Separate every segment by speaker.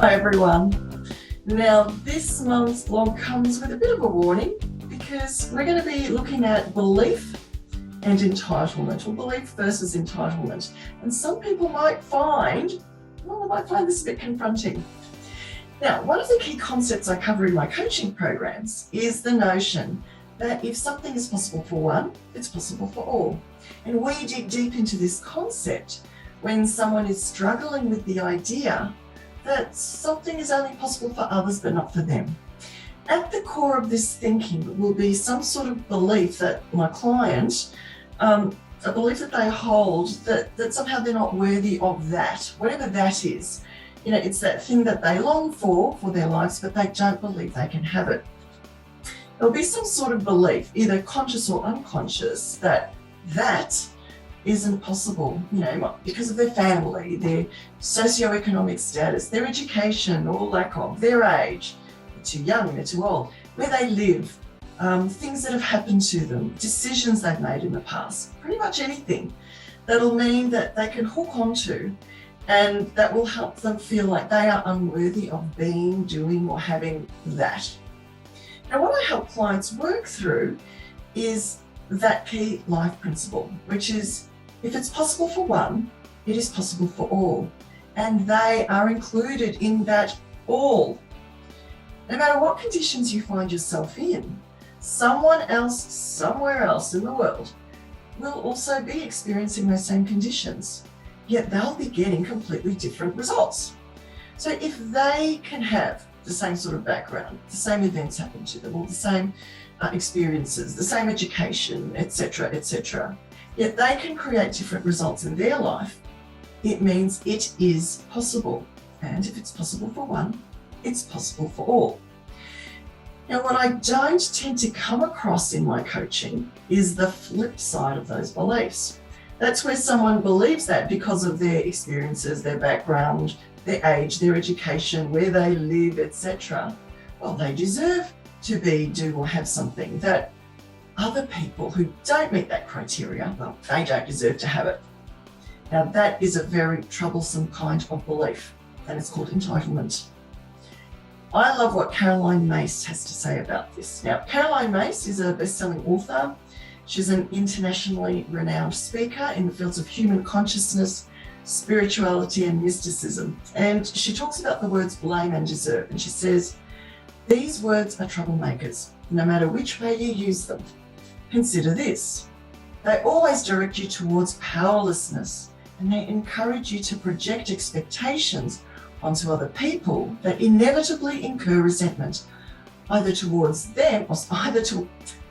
Speaker 1: Hi everyone. Now this month's blog comes with a bit of a warning because we're going to be looking at belief and entitlement, or belief versus entitlement. And some people might find this a bit confronting. Now, one of the key concepts I cover in my coaching programs is the notion that if something is possible for one, it's possible for all. And we dig deep into this concept when someone is struggling with the idea that something is only possible for others but not for them. At the core of this thinking will be some sort of belief that my client, a belief that they hold that somehow they're not worthy of that, whatever that is. You know, it's that thing that they long for their lives, but they don't believe they can have it. There'll be some sort of belief, either conscious or unconscious, that isn't possible, because of their family, their socio-economic status, their education or lack of, their age, they're too young, they're too old, where they live, things that have happened to them, decisions they've made in the past, pretty much anything that'll mean that they can hook onto, and that will help them feel like they are unworthy of being, doing, or having that. Now, what I help clients work through is that key life principle, which is, if it's possible for one, it is possible for all. And they are included in that all. No matter what conditions you find yourself in, someone else, somewhere else in the world, will also be experiencing those same conditions, yet they'll be getting completely different results. So if they can have the same sort of background, the same events happen to them, or the same experiences, the same education, etc., yet they can create different results in their life, it means it is possible. And if it's possible for one, it's possible for all. Now, what I don't tend to come across in my coaching is the flip side of those beliefs. That's where someone believes that because of their experiences, their background, their age, their education, where they live, etc. Well, they deserve to be, do, or have something that other people who don't meet that criteria, well, they don't deserve to have it. Now, that is a very troublesome kind of belief, and it's called entitlement. I love what Caroline Myss has to say about this. Now, Caroline Myss is a best-selling author. She's an internationally renowned speaker in the fields of human consciousness, spirituality, and mysticism. And she talks about the words blame and deserve. And she says, these words are troublemakers, no matter which way you use them. Consider this. They always direct you towards powerlessness, and they encourage you to project expectations onto other people that inevitably incur resentment, either towards them, or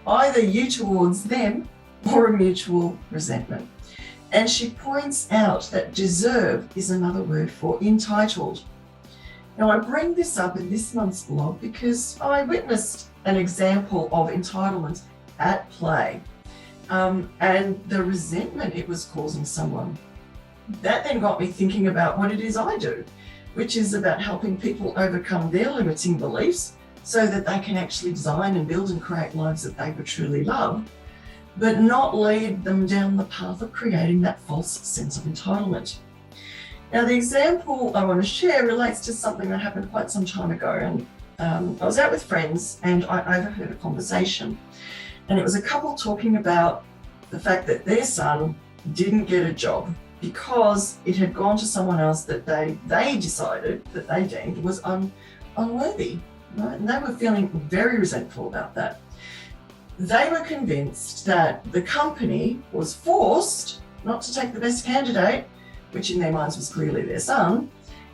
Speaker 1: either you towards them, or a mutual resentment. And she points out that deserve is another word for entitled. Now, I bring this up in this month's blog because I witnessed an example of entitlement at play, and the resentment it was causing someone. That then got me thinking about what it is I do, which is about helping people overcome their limiting beliefs so that they can actually design and build and create lives that they would truly love, but not lead them down the path of creating that false sense of entitlement. Now, the example I want to share relates to something that happened quite some time ago, and I was out with friends and I overheard a conversation, and it was a couple talking about the fact that their son didn't get a job because it had gone to someone else that they decided that they deemed was unworthy, right? And they were feeling very resentful about that. They were convinced that the company was forced not to take the best candidate, which in their minds was clearly their son,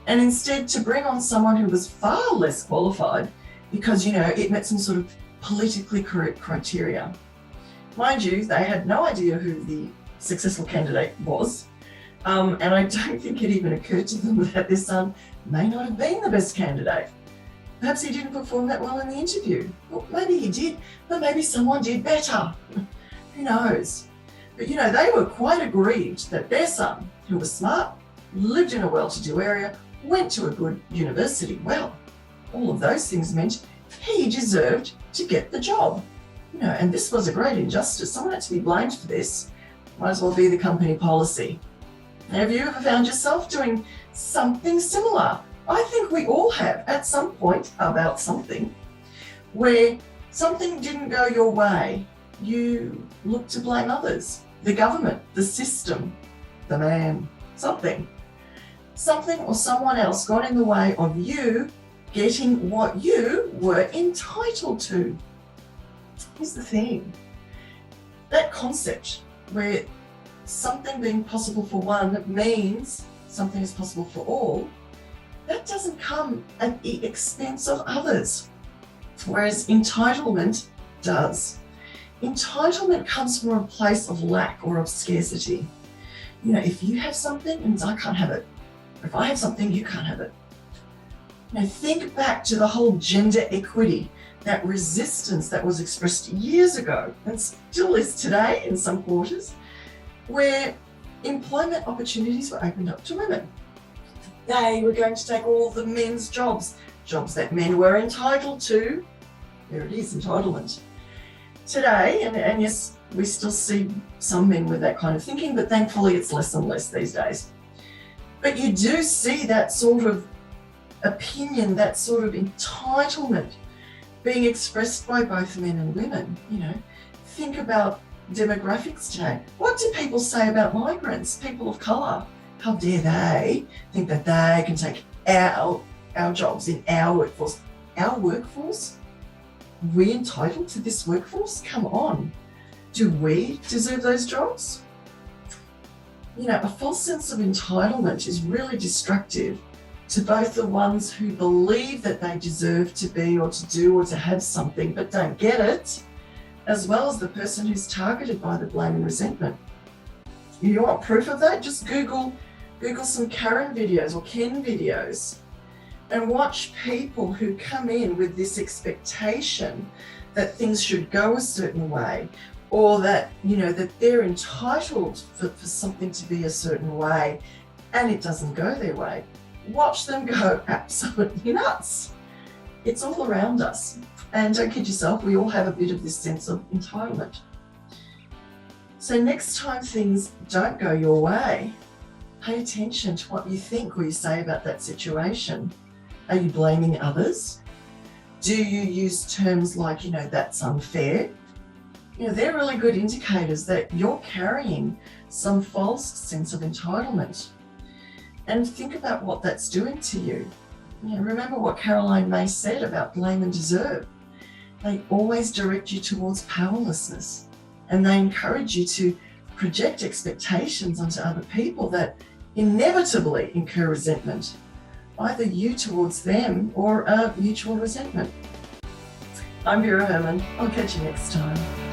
Speaker 1: and instead to bring on someone who was far less qualified because, it met some sort of politically correct criteria. Mind you, they had no idea who the successful candidate was, and I don't think it even occurred to them that their son may not have been the best candidate. Perhaps he didn't perform that well in the interview. Well, maybe he did, but maybe someone did better. Who knows? But they were quite aggrieved that their son, who was smart, lived in a well-to-do area, went to a good university. Well, all of those things meant he deserved to get the job. And this was a great injustice. Someone had to be blamed for this. Might as well be the company policy. Have you ever found yourself doing something similar I think we all have at some point about something where something didn't go your way. You look to blame others, the government, the system, the man, something. Something or someone else got in the way of you getting what you were entitled to. Here's the thing. That concept where something being possible for one means something is possible for all, that doesn't come at the expense of others, whereas entitlement does. Entitlement comes from a place of lack or of scarcity. You know, if you have something, it means I can't have it. If I have something, you can't have it. Now think back to the whole gender equity, that resistance that was expressed years ago and still is today in some quarters, where employment opportunities were opened up to women. They were going to take all the men's jobs that men were entitled to. There it is, entitlement. Today, and yes, we still see some men with that kind of thinking, but thankfully it's less and less these days. But you do see that sort of opinion, that sort of entitlement being expressed by both men and women. You know, think about demographics today. What do people say about migrants, people of colour? How dare they think that they can take our jobs in our workforce? Our workforce? Are we entitled to this workforce? Come on. Do we deserve those jobs? You know, a false sense of entitlement is really destructive to both the ones who believe that they deserve to be or to do or to have something but don't get it, as well as the person who's targeted by the blame and resentment. You want proof of that? Just Google some Karen videos or Ken videos and watch people who come in with this expectation that things should go a certain way, or that, you know, that they're entitled for something to be a certain way and it doesn't go their way. Watch them go absolutely nuts. It's all around us. And don't kid yourself, we all have a bit of this sense of entitlement. So next time things don't go your way, pay attention to what you think or you say about that situation. Are you blaming others? Do you use terms like, you know, that's unfair? You know, they're really good indicators that you're carrying some false sense of entitlement. And think about what that's doing to you. You know, remember what Caroline May said about blame and deserve. They always direct you towards powerlessness, and they encourage you to project expectations onto other people that inevitably incur resentment, either you towards them or a mutual resentment. I'm Vera Herman. I'll catch you next time.